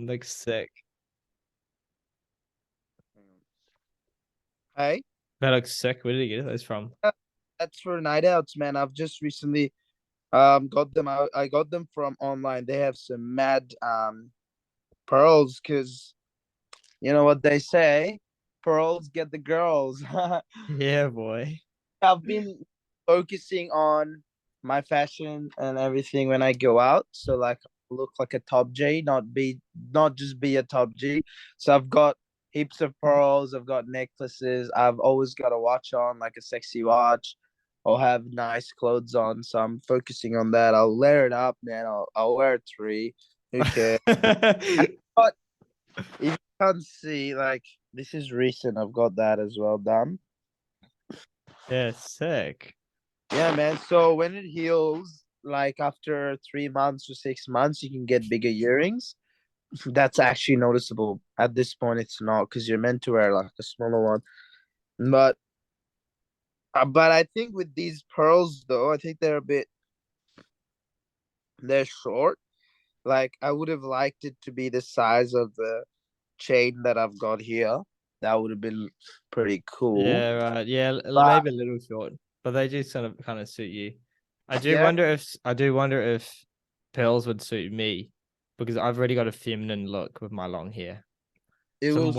Looks sick. Hey, That looks sick. Where did you get those from? that's for night outs, man. I've just recently got them out. I got them from online. They have some mad pearls because you know what they say, pearls get the girls. Yeah, boy. I've been focusing on my fashion and everything when I go out. So like look like a top G, not just be a top G. So I've got heaps of pearls, I've got necklaces, I've always got a watch on, like a sexy watch. I'll have nice clothes on. So I'm focusing on that. I'll layer it up, man. I'll wear three. Who cares? But if you can't see, like this is recent. I've got that as well done. Yeah, sick. Yeah, man. So when it heals, like after 3 months or 6 months, you can get bigger earrings. That's actually noticeable. At this point, it's not because you're meant to wear like a smaller one. But I think with these pearls though, I think they're short. Like I would have liked it to be the size of the chain that I've got here. That would have been pretty cool. Yeah, right. Yeah, But maybe a little short, but they do kind of suit you. yeah, I do wonder if pearls would suit me because I've already got a feminine look with my long hair. it So will.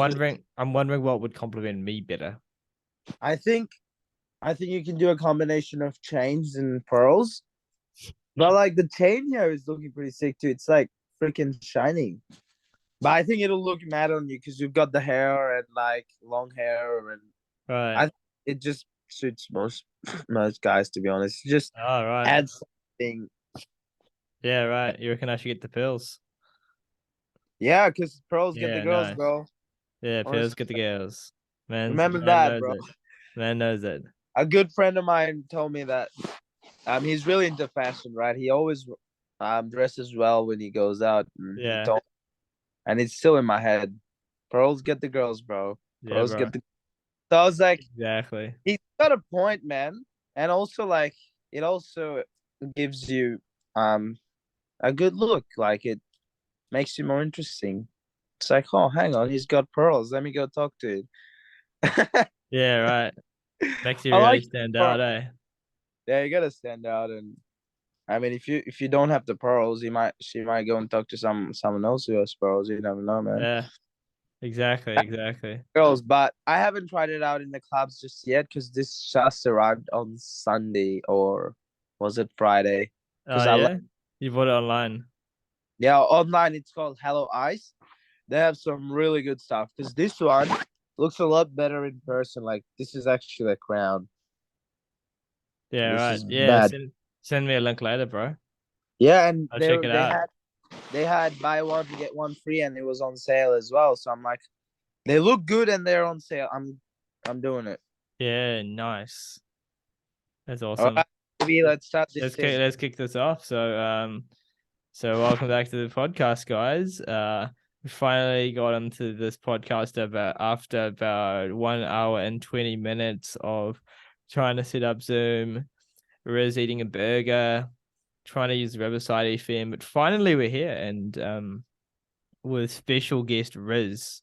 I'm wondering what would complement me better. I think I think you can do a combination of chains and pearls. But like the chain here is looking pretty sick too. It's like freaking shining. But I think it'll look mad on you because you've got the hair and like long hair, and I Right. think it just suits most guys to be honest. It just All right. adds something. Yeah, right. You reckon I should get the pills? Yeah, because pearls get the Yeah, girls, no. bro. Yeah, pills Honestly, get the girls. remember Man that, knows bro. it. Man knows it. A good friend of mine told me that he's really into fashion, right? He always dresses well when he goes out, and he Yeah. told, and it's still in my head. Pearls get the girls, bro. Yeah, Pearls bro. get the. So I was like, Exactly. he's got a point, man. And also, like, it also gives you um a good look. Like, it makes you more interesting. It's like, oh, hang on, he's got pearls. Let me go talk to him. Yeah, right. Makes you I really like stand pearls. out, eh? Yeah, you gotta stand out. And I mean, if you don't have the pearls, she might go and talk to someone else who has pearls. You never know, man. Yeah, exactly, exactly. Girls, but I haven't tried it out in the clubs just yet because this just arrived on Sunday, or was it Friday? Oh Because I yeah? You bought it online. Yeah, online it's called Hello Ice. They have some really good stuff because this one looks a lot better in person. Like this is actually a crown. Yeah, This right. is Yeah, bad. send me a link later, bro. Yeah, and I'll check it out. they had buy one get one free, and it was on sale as well. So I'm like, they look good and they're on sale. I'm doing it. Yeah, nice. That's All awesome. right, maybe let's start this thing. Let's kick this off. So welcome back to the podcast, guys. We finally got into this podcast about after about 1 hour and 20 minutes of trying to set up Zoom, Riz eating a burger, trying to use the Riverside FM, but finally we're here and with special guest Riz.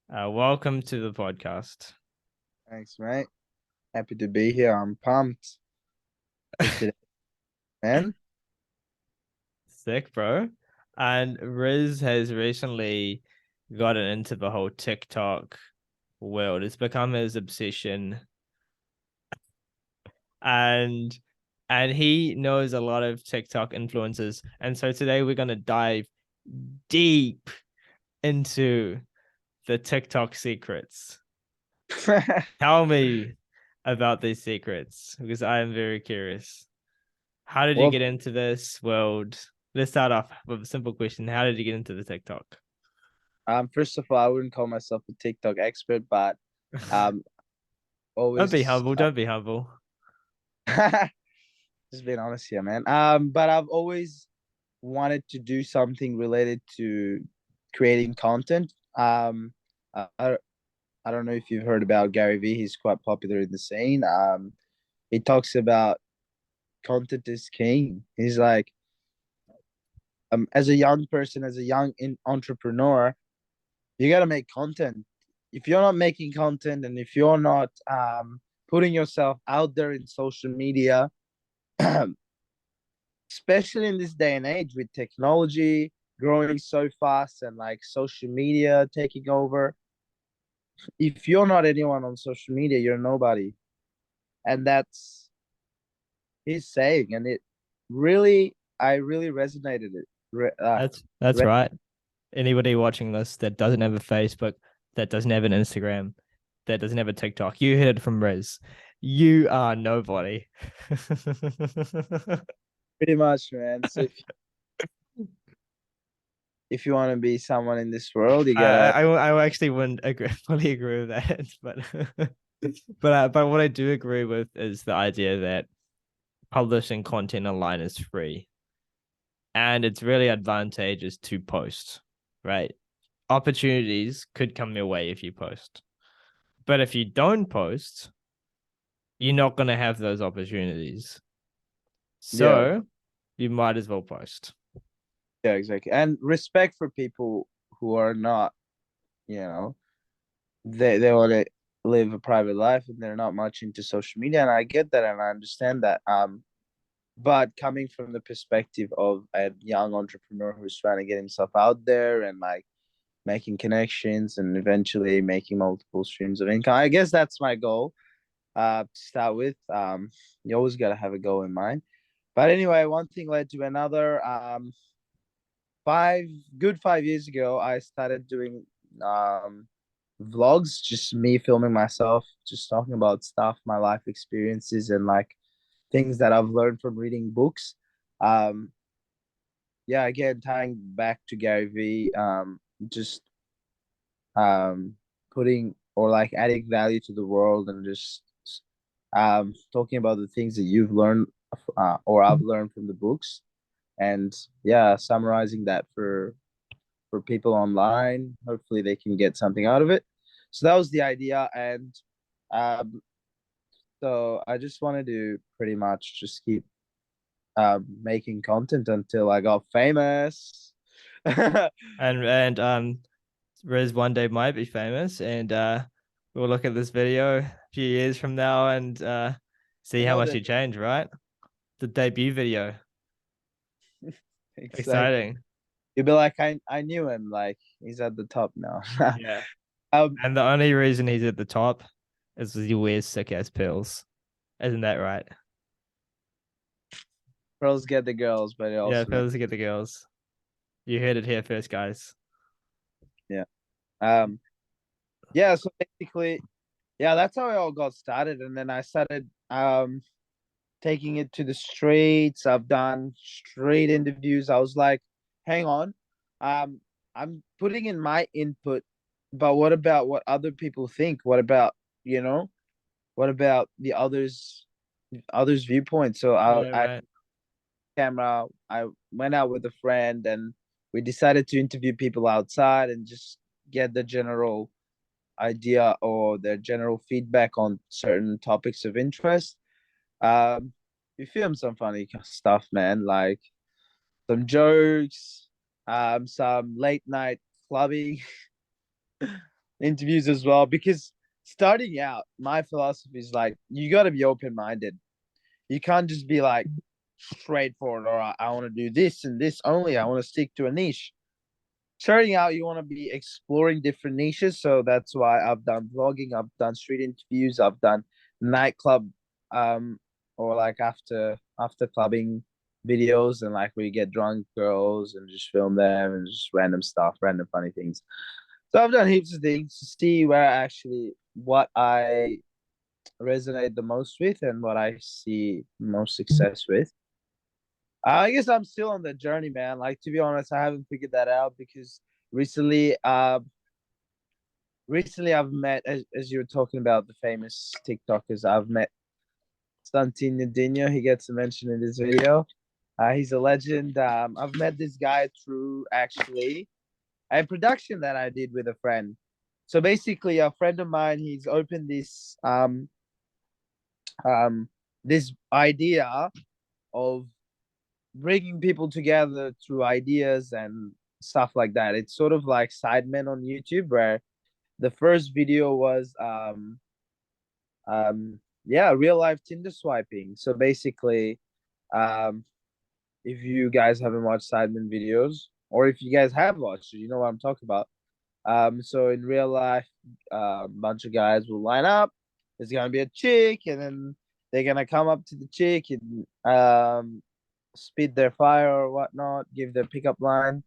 Welcome to the podcast. Thanks, mate. Happy to be here. I'm pumped for today, man. Sick, bro. And Riz has recently gotten into the whole TikTok world. It's become his obsession. And he knows a lot of TikTok influencers. And so today we're gonna dive deep into the TikTok secrets. Tell me about these secrets because I am very curious. How did you Well, get into this world? Let's start off with a simple question. How did you get into the TikTok? first of all, I wouldn't call myself a TikTok expert, but um, Don't be always humble. Don't be humble. just being honest here, man. But I've always wanted to do something related to creating content. I I don't know if you've heard about Gary Vee. He's quite popular in the scene. He talks about content is king. He's like, as a young person, as a young entrepreneur, you got to make content. If you're not making content, and if you're not putting yourself out there in social media, especially in this day and age with technology growing so fast and like social media taking over, if you're not anyone on social media, you're nobody. And that's his saying, and it really, I really resonated it. That's right. Anybody watching this that doesn't have a Facebook, that doesn't have an Instagram, that doesn't have a TikTok, you heard it from Riz. You are nobody. Pretty much, man. So if you want to be someone in this world, you gotta. I actually wouldn't fully agree with that, but but what I do agree with is the idea that publishing content online is free, and it's really advantageous to post, right? Opportunities could come your way if you post, but if you don't post, you're not going to have those opportunities. Yeah, So you might as well post. yeah, exactly. And respect for people who are not, you know, they want to live a private life and they're not much into social media, and I get that and I understand that. But coming from the perspective of a young entrepreneur who's trying to get himself out there and like making connections and eventually making multiple streams of income, I guess that's my goal. To start with, you always gotta have a goal in mind. But anyway, one thing led to another. 5 years ago, I started doing vlogs, just me filming myself, just talking about stuff, my life experiences, and like things that I've learned from reading books. Um, yeah, again, tying back to Gary V, just um, putting or like adding value to the world and just talking about the things that you've learned or I've learned from the books, and yeah, summarizing that for people online. Hopefully, they can get something out of it. So that was the idea, and um, so I just wanted to pretty much just keep making content until I got famous. And Riz one day might be famous, and we'll look at this video a few years from now and see how Well much then, you change, right? The debut video. exactly. Exciting. You'll be like, I knew him. Like he's at the top now. Yeah. um, And the only reason he's at the top is because he wears sick ass pills. Isn't that right? Girls get the girls, but it Yeah, also pills to get the girls. You heard it here first, guys. yeah. Um, yeah. So basically, yeah, that's how it all got started, and then I started taking it to the streets. I've done street interviews. I was like, hang on, um, I'm putting in my input, but what about what other people think? What about you know? What about the others' viewpoint? So Yeah, I right. camera. I went out with a friend, and we decided to interview people outside and just get the general idea or their general feedback on certain topics of interest. We filmed some funny stuff, man, like some jokes, some late night clubbing interviews as well. Because starting out, my philosophy is like you got to be open minded. You can't just be like straightforward. Or I want to do this and this only. I want to stick to a niche. Starting out, you want to be exploring different niches. So that's why I've done vlogging, I've done street interviews, I've done nightclub, um, or like after clubbing videos, and like we get drunk girls and just film them and just random stuff, random funny things. So I've done heaps of things to see where actually what I resonate the most with and what I see most success with. I guess I'm still on the journey, man. Like to be honest, I haven't figured that out because recently, recently I've met as you were talking about the famous TikTokers. I've met Santino Dino. He gets a mention in this video. He's a legend. I've met this guy through actually a production that I did with a friend. So basically, a friend of mine, he's opened um this idea of bringing people together through ideas and stuff like that. It's sort of like Sidemen on YouTube, where the first video was yeah, real life Tinder swiping. So basically, um if you guys haven't watched Sidemen videos, or if you guys have watched it, you know what I'm talking about. So in real life, a bunch of guys will line up. There's gonna be a chick, and then they're gonna come up to the chick and spit their fire or whatnot, give their pickup line,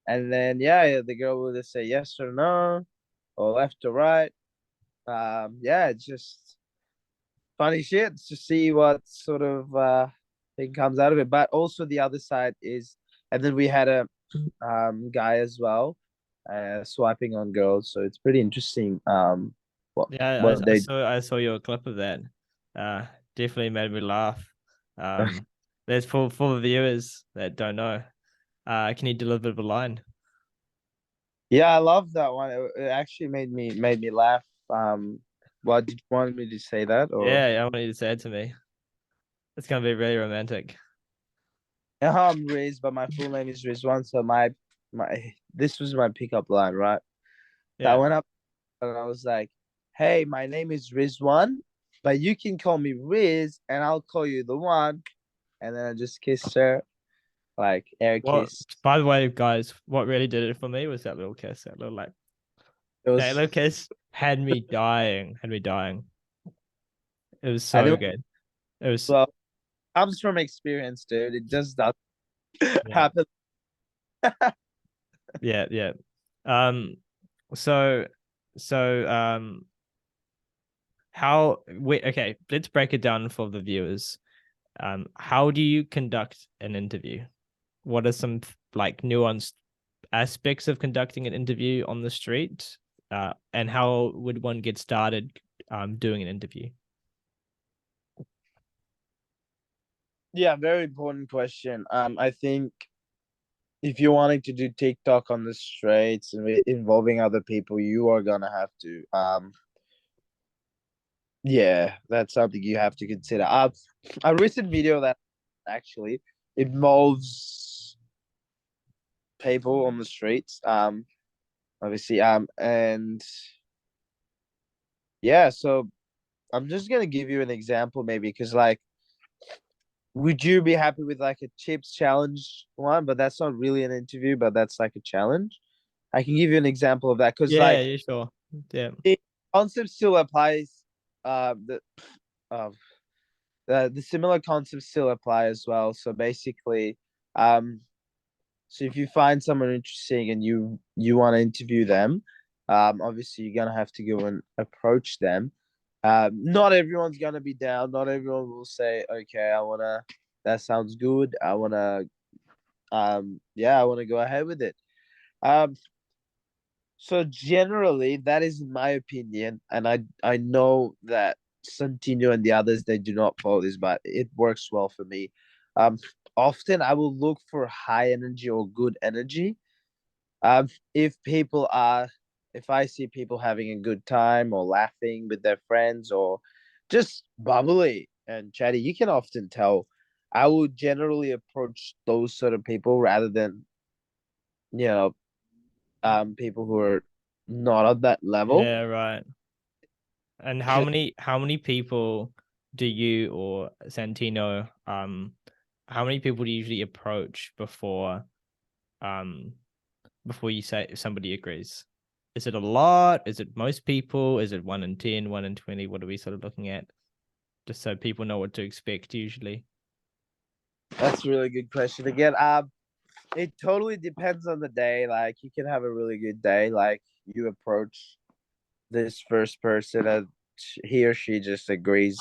and then yeah, the girl will just say yes or no, or left or right. Yeah, it's just funny shit to see what sort of thing comes out of it. But also the other side is, and then we had a guy as well, swiping on girls. So it's pretty interesting. Yeah, What they I saw your clip of that. Definitely made me laugh. That's for the viewers that don't know. Can you deliver the line? Yeah, I love that one. It actually made me laugh. What did you want me to say that or? Yeah, I want you to say it to me. It's gonna be really romantic. Yeah, I'm Riz, but my full name is Rizwan. So my this was my pickup line, right? So I Yeah. went up and I was like, "Hey, my name is Rizwan, but you can call me Riz, and I'll call you the one." And then I just kissed her, like air Well, kiss. by the way, guys, what really did it for me was that little kiss, that little like It that was, little kiss had me dying, had me dying. It was I so knew, good. It was well, comes from experience, dude. It just does yeah, happen. yeah, yeah. Um, so so how wait, okay, let's break it down for the viewers. How do you conduct an interview? What are some like nuanced aspects of conducting an interview on the street? And how would one get started doing an interview? Yeah, very important question. I think if you're wanting to do TikTok on the streets and involving other people, you are gonna have to yeah, that's something you have to consider. A recent video that actually involves people on the streets. Obviously, and yeah, so I'm just gonna give you an example, maybe, because like, would you be happy with like a chips challenge one? But that's not really an interview, but that's like a challenge. I can give you an example of that because Yeah, like yeah, sure. Yeah. the concept still applies. The uh, the similar concepts still apply as well. So basically, um, so if you find someone interesting and you want to interview them, obviously you're gonna have to go and approach them. Not everyone's gonna be down. Not everyone will say, "Okay, I wanna." That sounds good. I wanna. Yeah, I wanna go ahead with it. Um, so generally, that is my opinion, and I know that Santino and the others they do not follow this, but it works well for me. Um, Often I will look for high energy or good energy. If people are, if I see people having a good time or laughing with their friends or just bubbly and chatty, you can often tell. I would generally approach those sort of people rather than you know people who are not on that level. Yeah, right. And 'Cause how many people do you or Santino how many people do you usually approach um before you say somebody agrees? Is it a lot? Is it most people? Is it 1 in 10, 1 in 20? What are we sort of looking at? Just so people know what to expect usually. That's a really good question. Again, it totally depends on the day. Like you can have a really good day, like you approach this first person and he or she just agrees.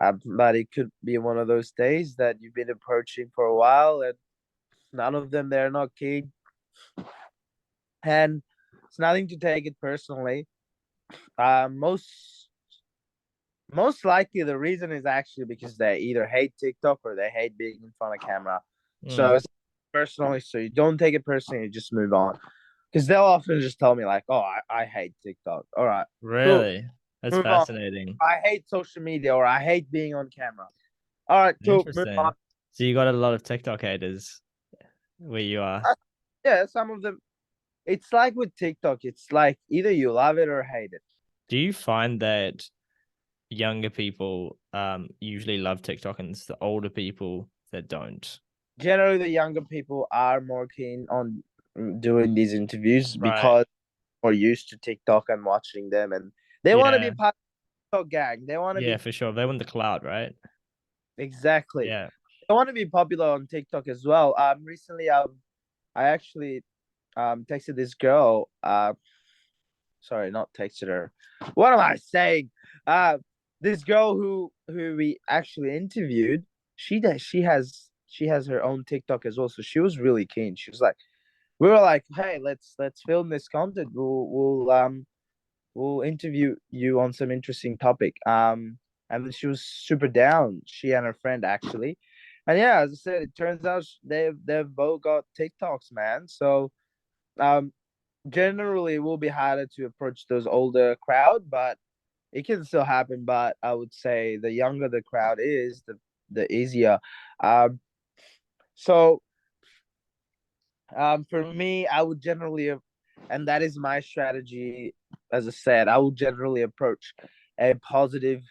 But it could be one of those days that you've been approaching for a while and none of them they're not keen. And it's nothing to take it personally. Most likely the reason is actually because they either hate TikTok or they hate being in front of camera. So Mm, it's personally, so you don't take it personally, you just move on. Because they'll often just tell me like, "Oh, I hate TikTok." All right, cool, really? That's move on. fascinating. I hate social media or I hate being on camera. All right, cool, move on. Interesting. So you got a lot of TikTok haters where you are. Uh, Yeah, some of them. It's like with TikTok. It's like either you love it or hate it. Do you find that younger people usually love TikTok and it's the older people that don't? Generally, the younger people are more keen on doing these interviews Right. because we're used to TikTok and watching them, and they want to be Yeah. part of the TikTok gang. They want to Yeah, be for sure. They want the cloud, right? exactly. Yeah. They want to be popular on TikTok as well. Recently, I actually texted this girl. Sorry, not texted her. What am I saying? This girl who we actually interviewed. She has her own TikTok as well. So she was really keen. She was like, we were like, hey, let's film this content. We'll interview you on some interesting topic. And then she was super down. She and her friend actually. And yeah, as I said, it turns out they've both got TikToks, man. So um generally it will be harder to approach those older crowd, but it can still happen. But I would say the younger the crowd is, the easier. So for me, I would generally, and that is my strategy. As I said, I would generally approach a positive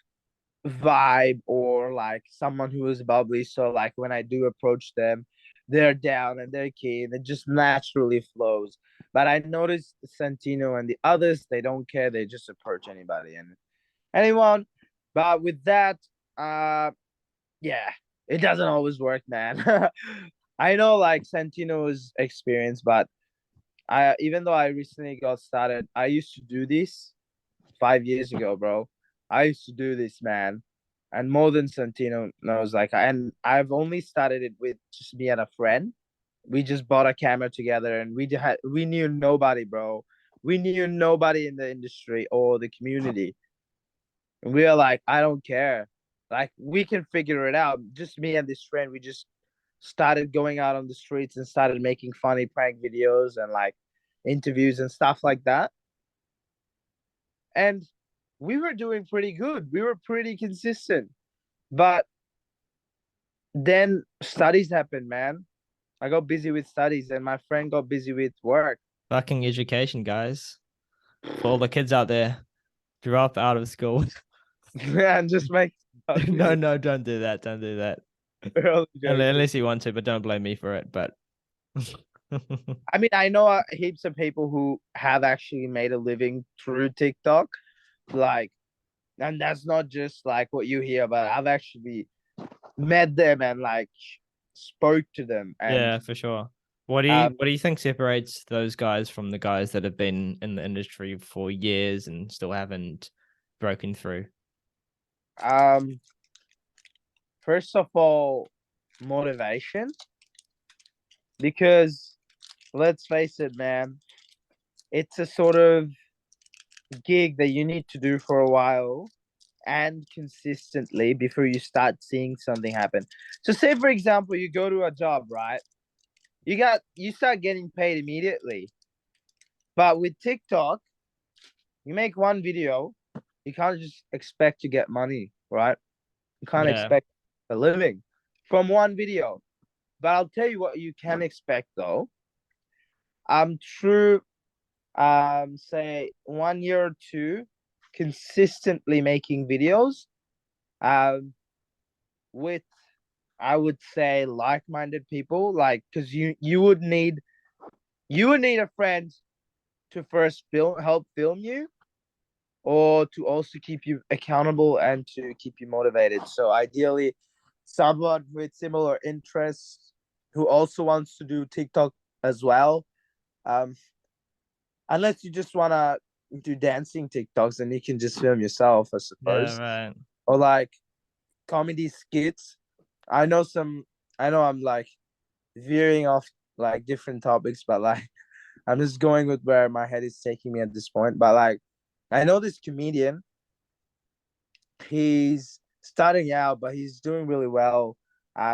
vibe or like someone who is bubbly. So like when I do approach them, they're down and they're keen. It just naturally flows. But I noticed Santino and the others, they don't care. They just approach anybody and anyone. But with that, uh, yeah, it doesn't always work, man. I know like Santino's experience, but I even though I recently got started, I used to do this 5 years ago, bro. I used to do this, man. And more than Santino knows, like, and I've only started it with just me and a friend. We just bought a camera together, and we knew nobody, bro. We knew nobody in the industry or the community. And we were like, I don't care. Like, we can figure it out. Just me and this friend, we just started going out on the streets and started making funny prank videos and like interviews and stuff like that. And we were doing pretty good. We were pretty consistent. But then studies happened, man. I got busy with studies and my friend got busy with work. Fucking education, guys. For all the kids out there, drop out of school. And just make No, no, don't do that. Don't do that. early joking. Unless you want to, but don't blame me for it. But I mean, I know heaps of people who have actually made a living through TikTok. Like, and that's not just like what you hear, but I've actually met them and like spoke to them. And yeah, for sure. What do you think separates those guys from the guys that have been in the industry for years and still haven't broken through? um first of all, motivation. Because let's face it, man, it's a sort of gig that you need to do for a while and consistently before you start seeing something happen. So say for example, you go to a job, right? You start getting paid immediately. But with TikTok, you make one video, you can't just expect to get money, right? You can't Yeah. expect a living from one video. But I'll tell you what you can expect though. Through say 1 year or two consistently making videos um with, I would say, like-minded people, like because you would need a friend to first help film you, or to also keep you accountable and to keep you motivated. So ideally someone with similar interests who also wants to do TikTok as well. um Unless you just want to do dancing TikToks, and you can just film yourself, I Yeah, suppose. right. Or like comedy skits. I know some, I know I'm like veering off like different topics, but like I'm just going with where my head is taking me at this point. But like I know this comedian, he's starting out, but he's doing really well.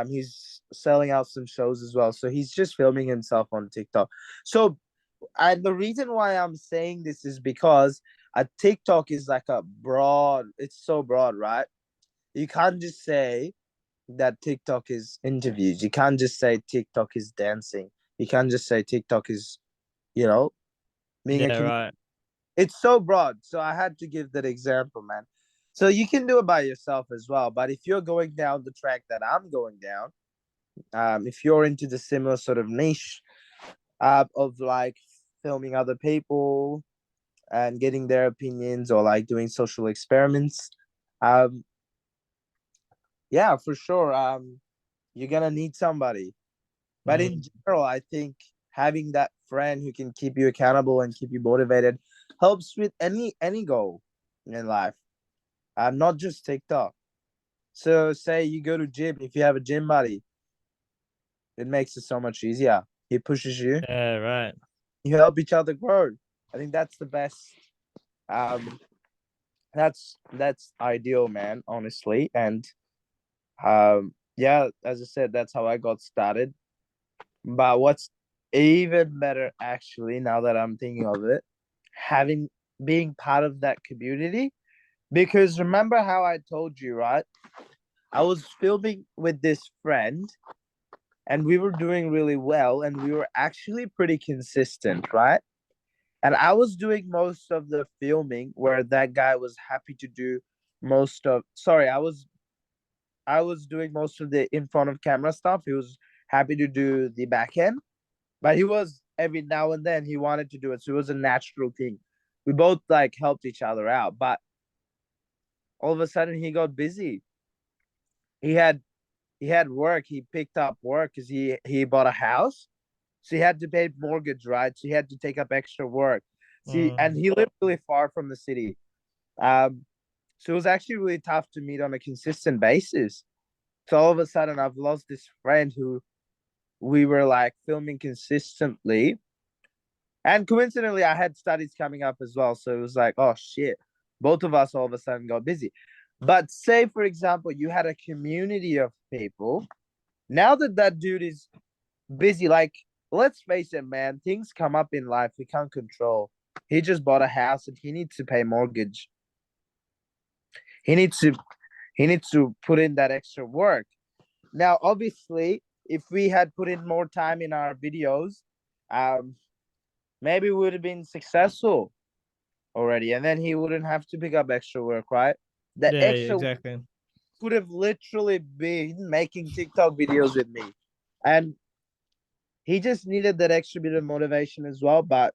He's selling out some shows as well. So he's just filming himself on TikTok. So and the reason why I'm saying this is because a TikTok is like a broad, it's so broad, right? You can't just say that TikTok is interviews. You can't just say TikTok is dancing. You can't just say TikTok is, you know, being a Yeah, community. right. It's so broad. So I had to give that example, man. So you can do it by yourself as well. But if you're going down the track that I'm going down, if you're into the similar sort of niche of like filming other people and getting their opinions or like doing social experiments, um, yeah, for sure. You're gonna need somebody. But in Mm. general, I think having that friend who can keep you accountable and keep you motivated helps with any goal in life. Not just TikTok. So say you go to gym, if you have a gym buddy, it makes it so much easier. He pushes you, Yeah, right. you help each other grow. I think that's the best. Um, that's ideal, man. Honestly, and yeah, as I said, that's how I got started. But what's even better, actually, now that I'm thinking of it, having being part of that community. Because remember how I told you, right? I was filming with this friend and we were doing really well and we were actually pretty consistent, right? And I was doing most of the filming where that guy was happy to do most of sorry, I was doing most of the in front of camera stuff. He was happy to do the back end, but he was every now and then he wanted to do it. So it was a natural thing. We both like helped each other out, but all of a sudden he got busy. He had he had work. He picked up work because he bought a house, so he had to pay mortgage, right? So he had to take up extra work. See, and Mm. he lived really far from the city. Um, so it was actually really tough to meet on a consistent basis. So all of a sudden, I've lost this friend who we were like filming consistently, and coincidentally, I had studies coming up as well. So it was like, oh shit, both of us all of a sudden got busy. But say, for example, you had a community of people. Now that that dude is busy, like, let's face it, man, things come up in life we can't control. He just bought a house and he needs to pay mortgage. He needs to he needs to put in that extra work. Now, obviously, if we had put in more time in our videos, um, maybe we would have been successful already, and then he wouldn't have to pick up extra work, right? That Yeah, extra exactly. could have literally been making TikTok videos with me, and he just needed that extra bit of motivation as well. But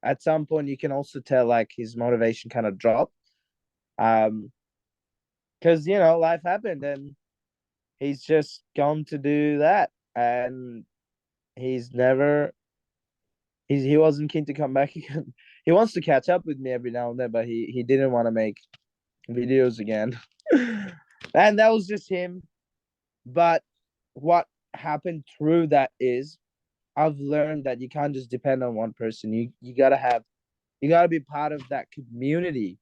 at some point, you can also tell like his motivation kind of dropped, um, because life happened, and he's just gone to do that, and he's never he wasn't keen to come back again. He wants to catch up with me every now and then, but he didn't want to make videos again. And that was just him. But what happened through that is I've learned that you can't just depend on one person. You gotta be part of that community.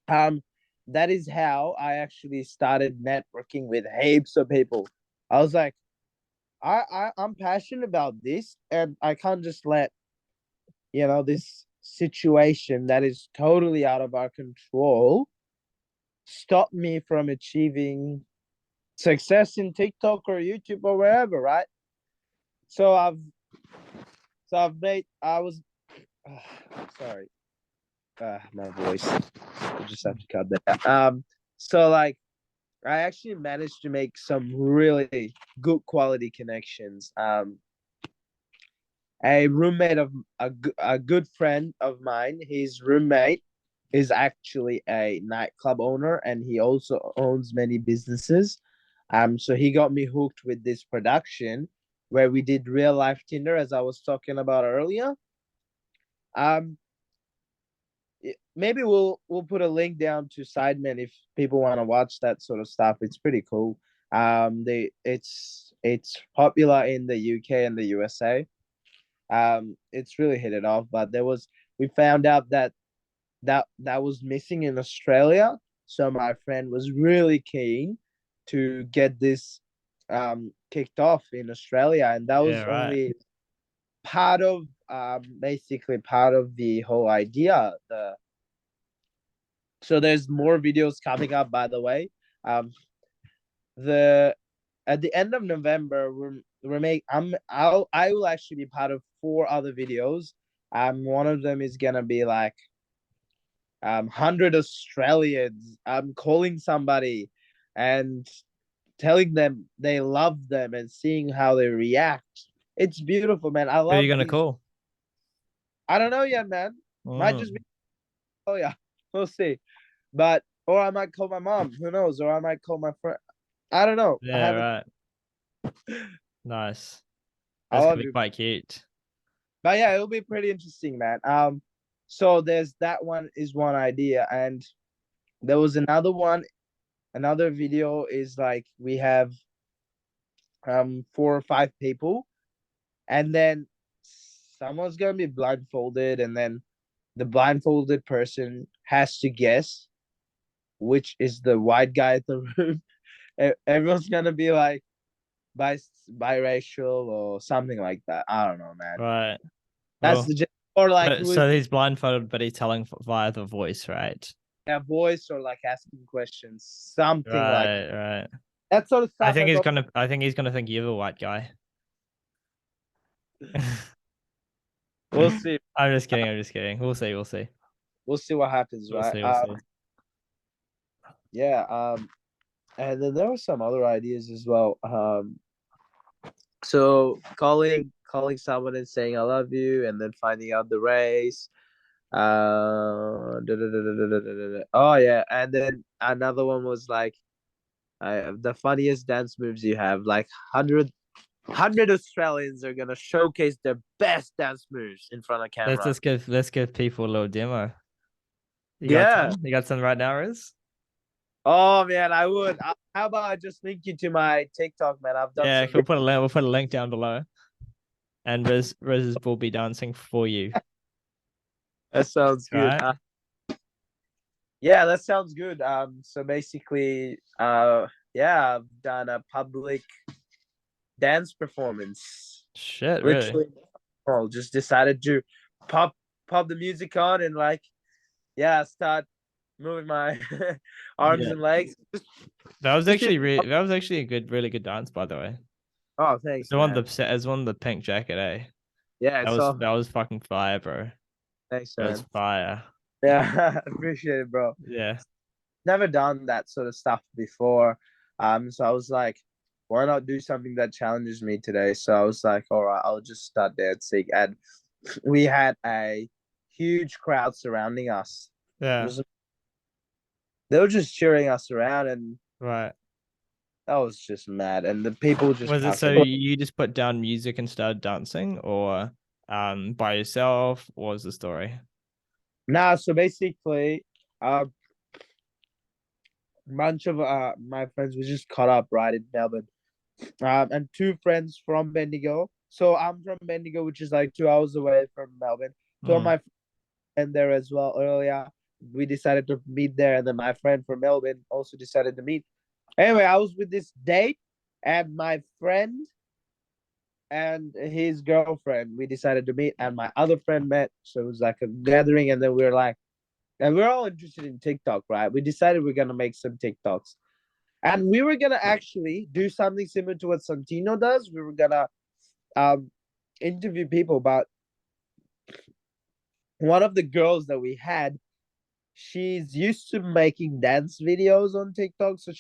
Um, that is how I actually started networking with heaps of people. I was like, I'm passionate about this, and I can't just let this situation that is totally out of our control stop me from achieving success in TikTok or YouTube or wherever, right? So I've so I've made I was sorry, my voice. I just have to cut that out. So like I actually managed to make some really good quality connections. A roommate of a good friend of mine, his roommate is actually a nightclub owner and he also owns many businesses. So he got me hooked with this production where we did real life Tinder as I was talking about earlier. Um, maybe we'll put a link down to Sidemen if people want to watch that sort of stuff. It's pretty cool. It's popular in the UK and the USA. It's really hit it off, but we found out that was missing in Australia. So my friend was really keen to get this kicked off in Australia, and that Yeah, was right. only part of basically part of the whole idea. So there's more videos coming up, by the way. Um, the at the end of November, I will actually be part of 4 other videos. One of them is gonna be like 100 Australians. I'm calling somebody and telling them they love them and seeing how they react. It's beautiful, man. I Who are you love gonna these. call? I don't know yet, man. Might just be. Mm. Oh yeah, we'll see. But or I might call my mom. Who knows? Or I might call my friend. I don't know. I Yeah, haven't. right. Nice. I That's gonna love be you. quite cute. But yeah, it'll be pretty interesting, man. So there's that one is one idea, and there was another one. Another video is like we have 4 or 5 people, and then someone's gonna be blindfolded, and then the blindfolded person has to guess which is the white guy at the room. Everyone's gonna be like biracial or something like that. I don't know, man. Right. That's Well, the or like so, who is so he's blindfolded, but he's telling via the voice, right? a voice or like asking questions, something like Right, right. that sort of I stuff think has he's gonna. I think he's gonna think you're the white guy. we'll see. I'm just kidding. I'm just kidding. We'll see. We'll see. We'll see what happens, We'll right? see. We'll see. Yeah, and then there were some other ideas as well. So calling someone and saying I love you, and then finding out the race. Oh yeah, and then another one was like the funniest dance moves you have. Like 100 Australians are gonna showcase their best dance moves in front of Let's camera. just give. Let's give people a little demo. You got Yeah. some? You got some right now, Riz? Oh man, I would. How about I just link you to my TikTok, man? I've done Yeah, some. we'll put a link. We'll put a link down below, and Riz will be dancing for you. That sounds good. Right? Yeah, that sounds good. So basically, yeah, I've done a public dance performance. Shit, really? Literally, well, just decided to pop pop the music on and like, yeah, start moving my arms Yeah. and legs. That was Just actually that was actually a good, really good dance, by the way. oh, It's thanks, the one man. the set as one the pink jacket, eh? Yeah, That was so that was fucking fire, bro. thanks, That was man. fire. Yeah, appreciate it, bro. Yeah. Never done that sort of stuff before. So I was like, why not do something that challenges me today? So I was like, all right, I'll just start dancing. And we had a huge crowd surrounding us. It Yeah. was they were just cheering us around, and Right. that was just mad. And the people just Was it so passing. you just put down music and started dancing, or by yourself? What was the story? Nah, so basically, a bunch of my friends was just caught up right in Melbourne. And 2 friends from Bendigo. So I'm from Bendigo, which is like 2 hours away from Melbourne. So Mm. my friend there as well earlier. We decided to meet there, and then my friend from Melbourne also decided to meet. Anyway, I was with this date, and my friend and his girlfriend, we decided to meet, and my other friend met. So it was like a gathering, and then we were like, and we're all interested in TikTok, right? We decided we're gonna make some TikToks. And we were gonna actually do something similar to what Santino does. We were gonna um interview people, but one of the girls that we had, she's used to making dance videos on TikTok, so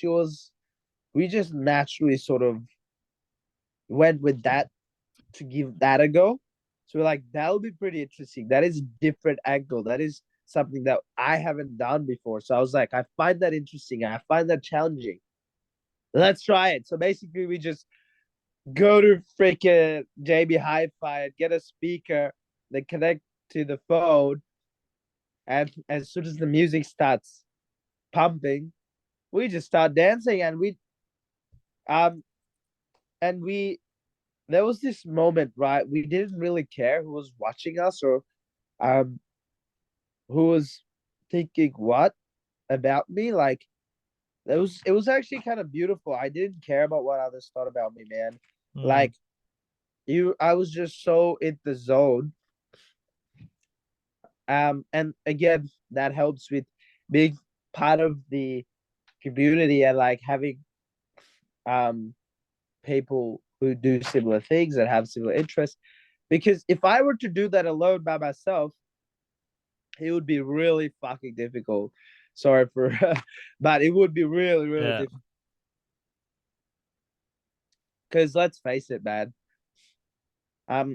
we just naturally sort of went with that to give that a go. So we're like, that'll be pretty interesting. That is a different angle. That is something that I haven't done before. So I was like, I find that interesting. I find that challenging. Let's try it. So basically, we just go to freaking JB Hi-Fi, get a speaker, then connect to the phone, and as soon as the music starts pumping, we just start dancing, um and we there was this moment, right? We didn't really care who was watching us or um who was thinking what about me. Like it was actually kind of beautiful. I didn't care about what others thought about me, man. Mm. Like I was just so in the zone. And again, that helps with being part of the community and like having people who do similar things that have similar interests. Because if I were to do that alone by myself, it would be really fucking difficult. Sorry for, but it would be really, really Yeah. difficult. Because let's face it, man.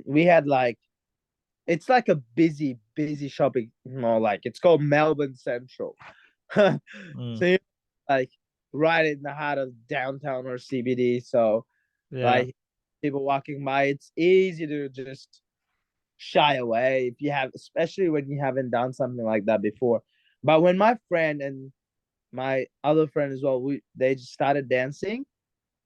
We had like it's like a busy, busy shopping mall. Like it's called Melbourne Central. So Mm. you're like right in the heart of downtown or CBD. So Yeah. like people walking by, it's easy to just shy away if you have, especially when you haven't done something like that before. But when my friend and my other friend as well, they just started dancing,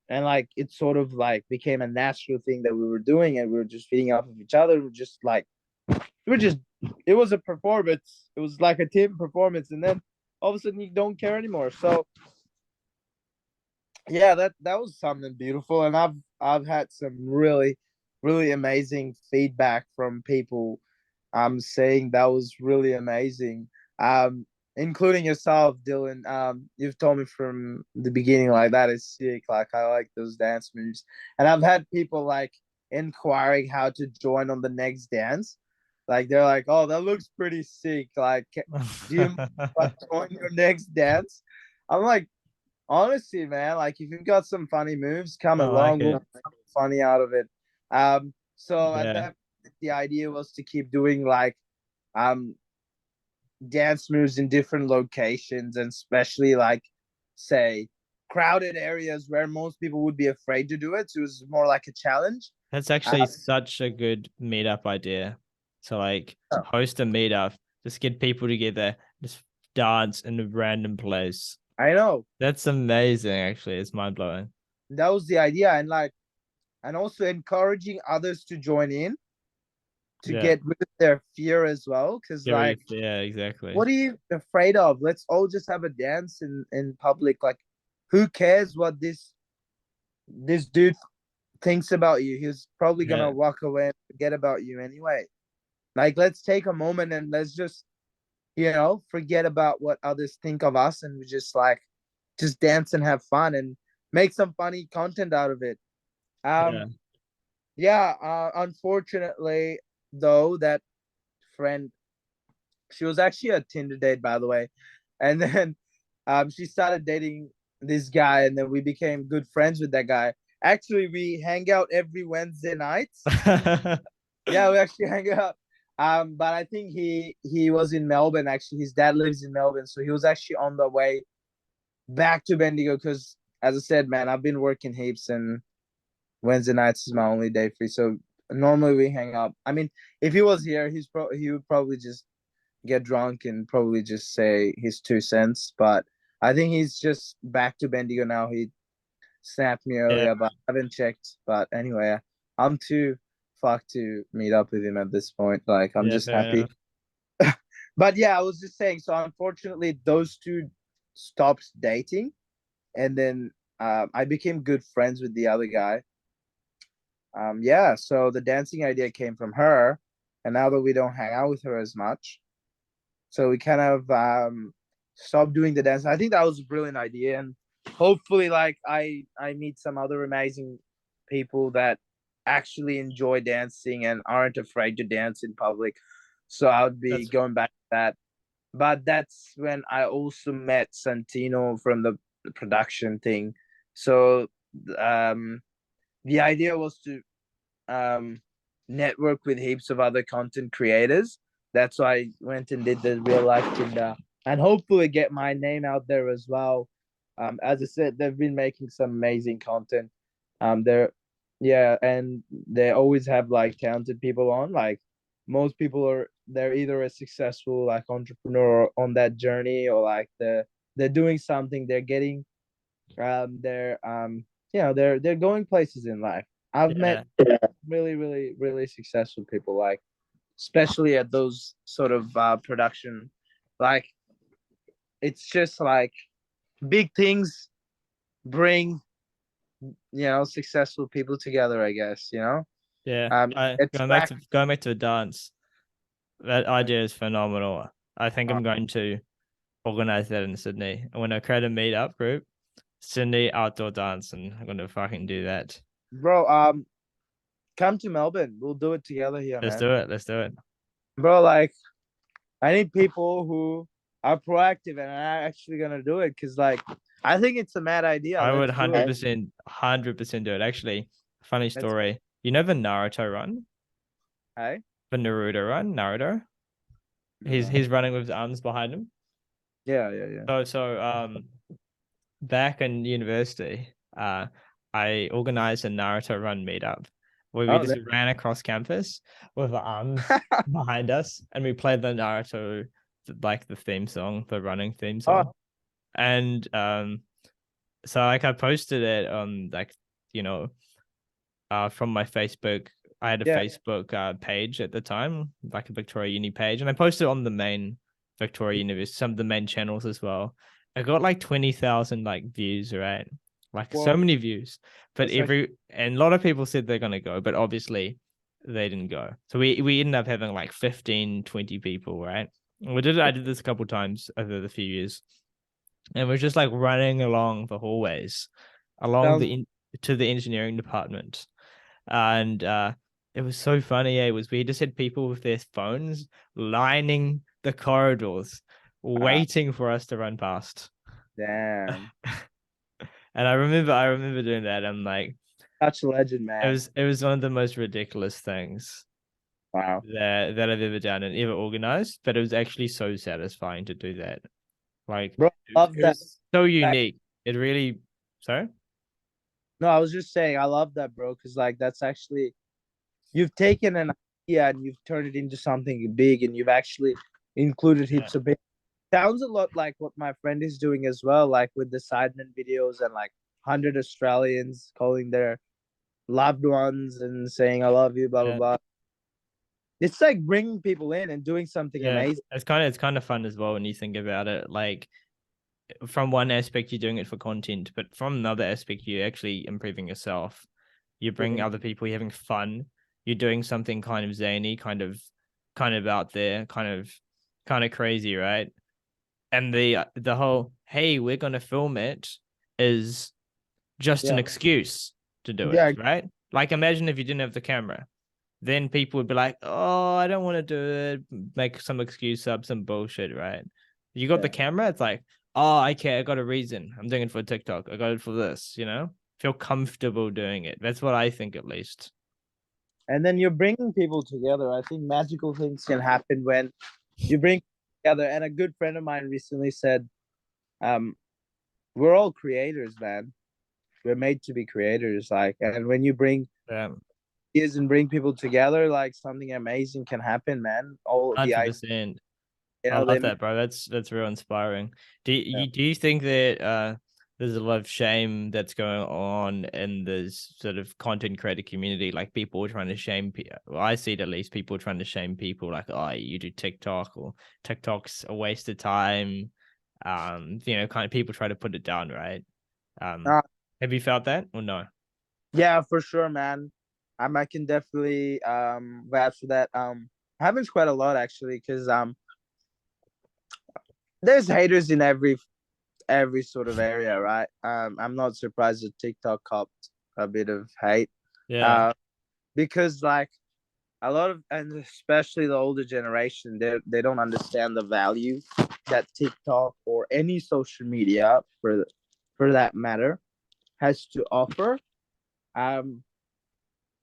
and like it sort of like became a natural thing that we were doing, and we were just feeding off of each other. We were just like we were just it was a performance. It was like a team performance, and then all of a sudden you don't care anymore. So yeah, that was something beautiful, and I've had some really really amazing feedback from people saying that was really amazing, including yourself, Dylan. You've told me from the beginning like that is sick, like I like those dance moves, and I've had people like inquiring how to join on the next dance. Like they're like, oh, that looks pretty sick, like do you want to join your next dance? I'm like, honestly, man, like if you've got some funny moves, come I like along. We'll it. make something funny out of it. So at Yeah. that, the idea was to keep doing like um dance moves in different locations, and especially like say crowded areas where most people would be afraid to do it. So it was more like a challenge. That's Um, actually such a good meetup idea. So like host a meetup, just get people together, just dance in a random place. I know That's amazing, actually. It's mind blowing. that was the idea, and like, and also encouraging others to join in to Yeah. get rid of their fear as well. Because Get rid of, like, yeah, exactly. what are you afraid of? Let's all just have a dance in public. Like, who cares what this dude thinks about you? He's probably gonna Yeah. walk away and forget about you anyway. Like, let's take a moment and let's just, forget about what others think of us, and we just dance and have fun and make some funny content out of it. Yeah. Yeah. Unfortunately, though, that friend, she was actually a Tinder date, by the way, and then she started dating this guy, and then we became good friends with that guy. Actually, we hang out every Wednesday nights. Yeah, we actually hang out. But I think he was in Melbourne. Actually, his dad lives in Melbourne, so he was actually on the way back to Bendigo. Because, as I said, man, I've been working heaps, and Wednesday nights is my only day free. So normally we hang out. I mean, if he was here, he would probably just get drunk and probably just say his 2 cents. But I think he's just back to Bendigo now. He snapped me Yeah. earlier, but I haven't checked. But anyway, I'm too fucked to meet up with him at this point. Like, I'm Yeah, just fair happy. enough. But yeah, I was just saying. So unfortunately, those two stopped dating, and then I became good friends with the other guy. Yeah, so the dancing idea came from her, and now that we don't hang out with her as much, so we kind of stopped doing the dance. I think that was a brilliant idea, and hopefully, like I meet some other amazing people that actually enjoy dancing and aren't afraid to dance in public. So I would be That's going back to that. But that's when I also met Santino from the production thing. So um, the idea was to um, network with heaps of other content creators. That's why I went and did the real life Tinder, and hopefully get my name out there as well. As I said, they've been making some amazing content. They're yeah, and they always have like talented people on. Like most people they're either a successful like entrepreneur on that journey, or like they're doing something. They're getting they're they're going places in life. I've met yeah. really, really, really successful people, like especially at those sort of production. Like it's just like big things bring successful people together. I guess Yeah. I it's back. going back to the dance. That idea is phenomenal. I think I'm going to organize that in Sydney. I'm going to create a meetup group Sydney outdoor dancing. I'm gonna fucking do that. Bro, come to Melbourne. We'll do it together here, Let's man. do it. Let's do it. Bro, like I need people who are proactive and are actually gonna do it. Cause like I think it's a mad idea. I would Let's do it. 100% do it. Actually, funny Let's story. You know the Naruto run? hey. The Naruto run? Naruto? He's running with his arms behind him. Yeah. So back in university, I organized a Naruto run meetup where we Oh, just ran across campus with the arms behind us and we played the Naruto, like the theme song, the running theme song. And so like I posted it on like, you know, from my Facebook. I had a yeah. Facebook page at the time, like a Victoria Uni page, and I posted on the main Victoria University, some of the main channels as well. I got like 20,000 like views, right? Like so Whoa. many views, but That's and a lot of people said they're gonna go, but obviously they didn't go. So we ended up having like 15, 20 people, right? I did this a couple times over the few years, and we're just like running along the hallways, along sounds to the engineering department, and it was so funny. It was we just had people with their phones lining the corridors, waiting for us to run past. damn. And I remember doing that. I'm like, Such a legend, it man. was one of the most ridiculous things Wow. that I've ever done and ever organized. But it was actually so satisfying to do that. Like, Bro, love it that. was so unique. It really. Sorry. No, I was just saying I love that, bro, because like that's actually you've taken an idea and you've turned it into something big and you've actually included Yeah. heaps of big sounds a lot like what my friend is doing as well, like with the Sidemen videos and like 100 Australians calling their loved ones and saying I love you, blah blah Yeah. blah. It's like bringing people in and doing something Yeah. amazing. It's kind of fun as well when you think about it. Like, from one aspect you're doing it for content, but from another aspect you're actually improving yourself. You're bringing other people, you're having fun, you're doing something kind of zany, kind of out there, kind of crazy, right? And the whole hey, we're gonna film it is just an Yeah, excuse to do yeah, it, right? Like, imagine if you didn't have the camera, then people would be like, oh, I don't want to do it, make some excuse up, some bullshit, right? You got the yeah. camera, it's like, oh, okay, I got a reason. I'm doing it for TikTok. I got it for this, you know? Feel comfortable doing it. That's what I think, at least. And then you're bringing people together. I think magical things can happen when you bring together. And a good friend of mine recently said, um, we're all creators, man. We're made to be creators. Like, and when you bring Yeah, ideas and bring people together, like something amazing can happen, man. All the ideas, 100%. you I know, love that, bro. That's real inspiring. Do you think that there's a lot of shame that's going on in this sort of content creator community? Like, people trying to shame people. Well, I see it, at least, people trying to shame people, like, oh, you do TikTok, or TikTok's a waste of time. You know, kind of people try to put it down, right? uh, Have you felt that or no? yeah, for sure, man. I can definitely vouch for that. Happens quite a lot actually, because there's haters in every sort of area, right? I'm not surprised that TikTok copped a bit of hate. Yeah, Because like a lot of, and especially the older generation, they don't understand the value that TikTok or any social media for that matter has to offer. Um,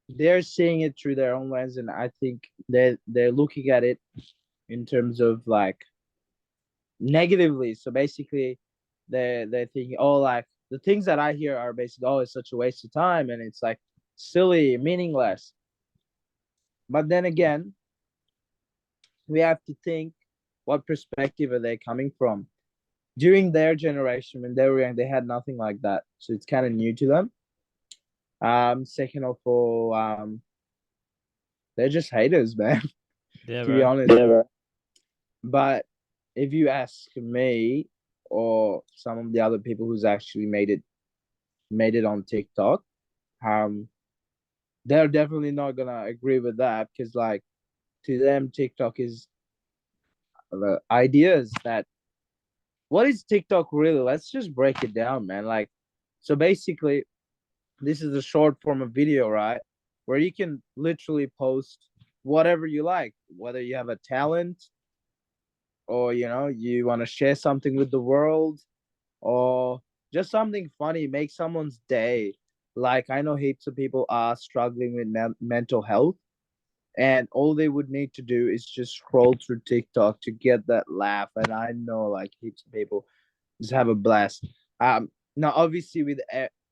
they're seeing it through their own lens, and I think they're looking at it in terms of like negatively. So basically, they're thinking, oh, like the things that I hear are basically, oh, it's such a waste of time, and it's like silly, meaningless. But then again, we have to think what perspective are they coming from. During their generation, when they were young, they had nothing like that, so it's kind of new to them. Second of all, they're just haters, man. yeah, To be bro. honest. Yeah, bro. But if you ask me or some of the other people who's actually made it on TikTok, um, they're definitely not gonna agree with that because, like, to them, TikTok is ideas that. What is TikTok really? Let's just break it down, man. Like, So basically, this is a short form of video, right? Where you can literally post whatever you like, whether you have a talent or you want to share something with the world or just something funny, make someone's day. Like I know heaps of people are struggling with mental health, and all they would need to do is just scroll through TikTok to get that laugh. And I know like heaps of people just have a blast. Now obviously with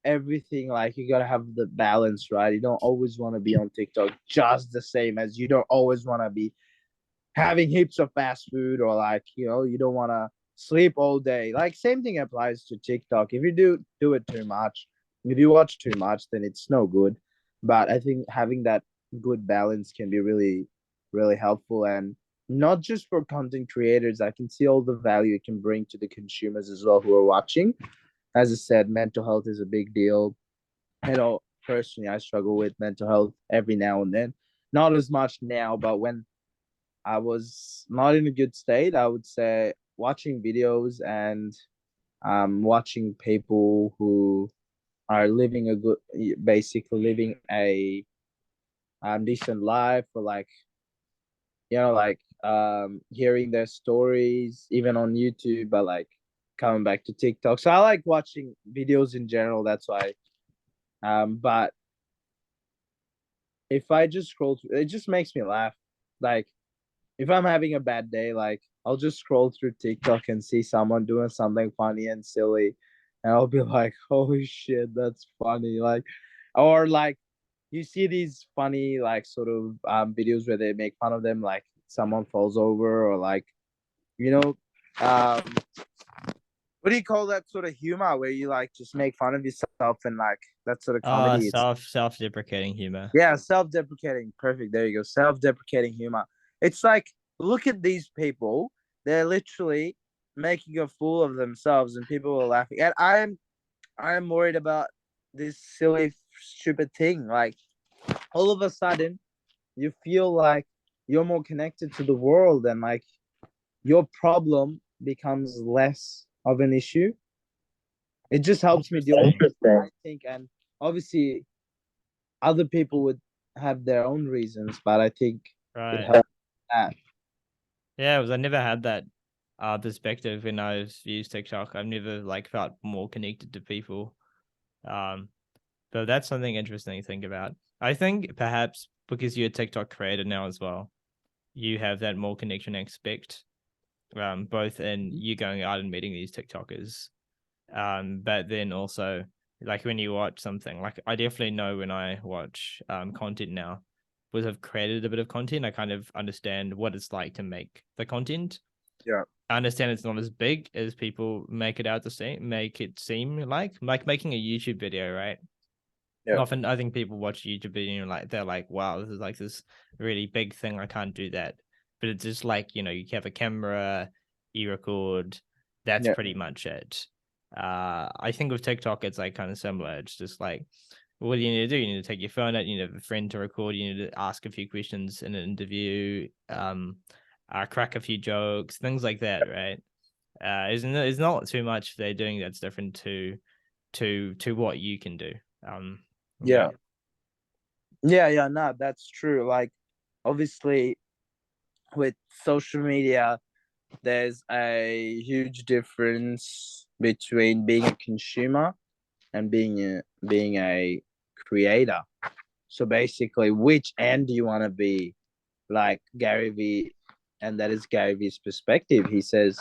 everything, like you gotta have the balance, right? You don't always want to be on TikTok just the same as you don't always want to be having heaps of fast food, or like you don't want to sleep all day. Like same thing applies to TikTok. If you do it too much, if you watch too much, then it's no good. But I think having that good balance can be really really helpful, and not just for content creators. I can see all the value it can bring to the consumers as well who are watching. As I said, mental health is a big deal. Personally, I struggle with mental health every now and then. Not as much now, but when I was not in a good state, I would say watching videos and watching people who are living a good, basically living a decent life, or like like hearing their stories even on YouTube, but like coming back to TikTok. So I like watching videos in general. That's why. But if I just scroll through, it just makes me laugh. Like if I'm having a bad day, like I'll just scroll through TikTok and see someone doing something funny and silly, and I'll be like, "Holy shit, that's funny!" Like, or like you see these funny like sort of videos where they make fun of them, like someone falls over, or like you know, um, what do you call that sort of humor where you like just make fun of yourself, and like that sort of comedy? It's Self-deprecating humor. Yeah, self-deprecating. Perfect. There you go. Self-deprecating humor. It's like, look at these people. They're literally making a fool of themselves, and people are laughing. And I'm worried about this silly, stupid thing. Like, all of a sudden, you feel like you're more connected to the world, and like your problem becomes less of an issue. It just helps me deal with it, I think. And obviously, other people would have their own reasons, but I think it Right. helps that. Yeah, because I never had that perspective when I've used TikTok. I've never like felt more connected to people. Um, but that's something interesting to think about. I think perhaps because you're a TikTok creator now as well, you have that more connection aspect, both in you going out and meeting these TikTokers, but then also like when you watch something, like I definitely know when I watch content now, because I've created a bit of content, I kind of understand what it's like to make the content. Yeah. I understand it's not as big as people make it seem like making a YouTube video, right? Yeah. Often I think people watch YouTube video and like they're like, wow, this is like this really big thing. I can't do that. But it's just like, you have a camera, you record, that's Yeah. pretty much it. I think with TikTok it's like kind of similar. It's just like, what do you need to do? You need to take your phone out, you need to have a friend to record, you need to ask a few questions in an interview, crack a few jokes, things like that, right? It's not too much they're doing that's different to what you can do. Um, Yeah. yeah. Yeah. No, that's true. Like, obviously, with social media, there's a huge difference between being a consumer and being a creator. So basically, which end do you want to be? Like Gary V, and that is Gary V's perspective. He says,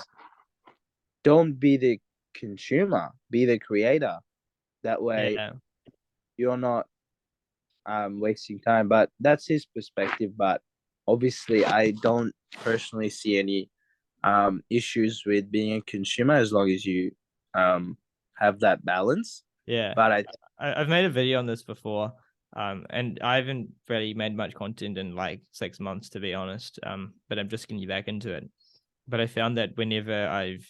"Don't be the consumer, be the creator. That way, Yeah. you're not wasting time." But that's his perspective. But obviously, I don't personally see any issues with being a consumer as long as you have that balance. Yeah. But I've made a video on this before. And I haven't really made much content in like 6 months, to be honest. But I'm just getting back into it. But I found that whenever I've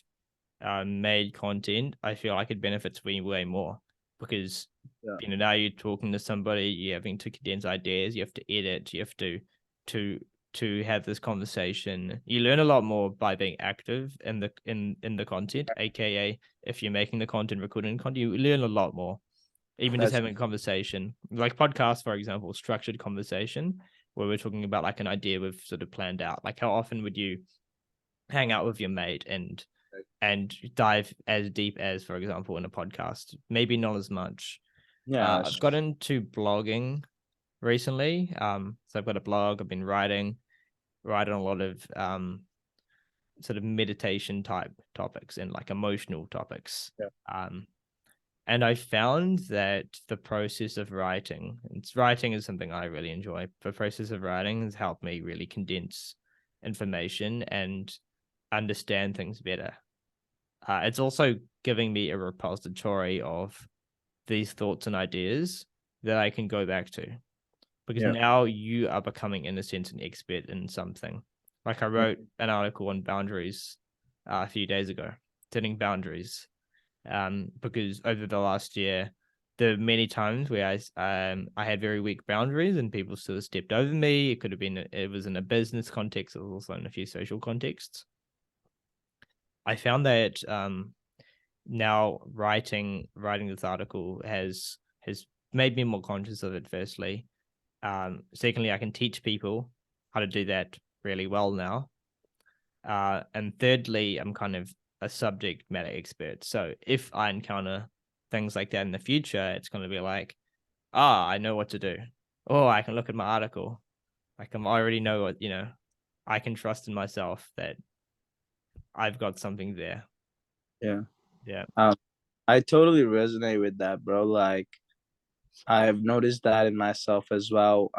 made content, I feel like it benefits me way more because yeah, now you're talking to somebody, you're having to condense ideas, you have to edit, you have to to have this conversation. You learn a lot more by being active in the content, aka if you're making the content, recording the content, you learn a lot more. Even just That's having a conversation, like podcast, for example, structured conversation, where we're talking about like an idea we've sort of planned out. Like how often would you hang out with your mate and dive as deep as, for example, in a podcast? Maybe not as much. yeah, I've got into blogging recently. So I've got a blog. I've been writing a lot of sort of meditation type topics and like emotional topics. Yeah. And I found that the process of writing is something I really enjoy. The process of writing has helped me really condense information and understand things better. It's also giving me a repository of these thoughts and ideas that I can go back to, because Yeah. now you are becoming, in a sense, an expert in something. Like I wrote an article on boundaries a few days ago, setting boundaries, because over the last year, there were many times where I had very weak boundaries and people sort of stepped over me. It was in a business context, it was also in a few social contexts. I found that now writing this article has made me more conscious of it, firstly. Secondly, I can teach people how to do that really well now. And thirdly, I'm kind of a subject matter expert. So if I encounter things like that in the future, it's going to be like, I know what to do. Oh, I can look at my article. Like I already know what, I can trust in myself that I've got something there. Yeah. Yeah. I totally resonate with that, bro. Like I've noticed that in myself as well.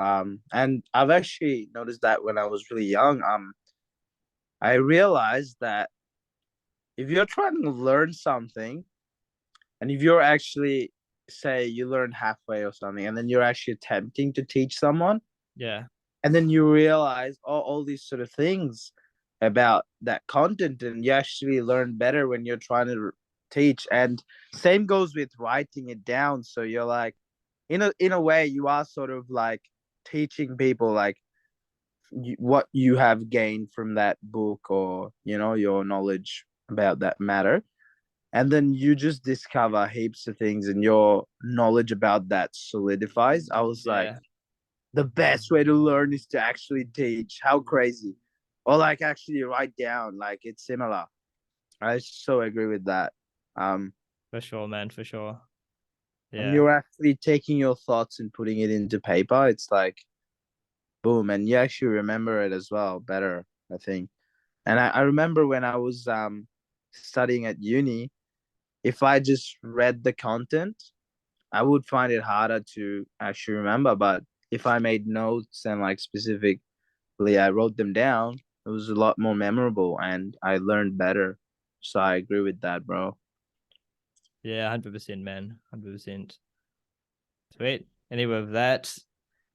And I've actually noticed that when I was really young. I realized that if you're trying to learn something, and if you're actually, say, you learn halfway or something, and then you're actually attempting to teach someone, Yeah. and then you realize all these sort of things about that content, and you actually learn better when you're trying to teach. And same goes with writing it down. So you're like, in a way, you are sort of like teaching people like what you have gained from that book, or your knowledge about that matter, and then you just discover heaps of things and your knowledge about that solidifies. I was like, Yeah. the best way to learn is to actually teach. How crazy. Or like actually write down, like it's similar. I so agree with that. For sure, man. For sure. And Yeah. you're actually taking your thoughts and putting it into paper. It's like boom, and you actually remember it as well better, I think. And I remember when I was studying at uni, if I just read the content, I would find it harder to actually remember. But if I made notes and like specifically I wrote them down, it was a lot more memorable and I learned better. So I agree with that, bro. Yeah. 100%, man. 100%. Sweet. Anyway, with that,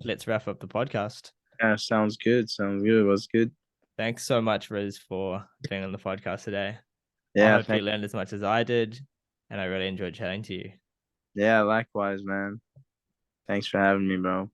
let's wrap up the podcast. Yeah, sounds good. Sounds good. It was good. Thanks so much, Riz, for being on the podcast today. I Yeah, hope you learned as much as I did, and I really enjoyed chatting to you. yeah, likewise, man. Thanks for having me, bro.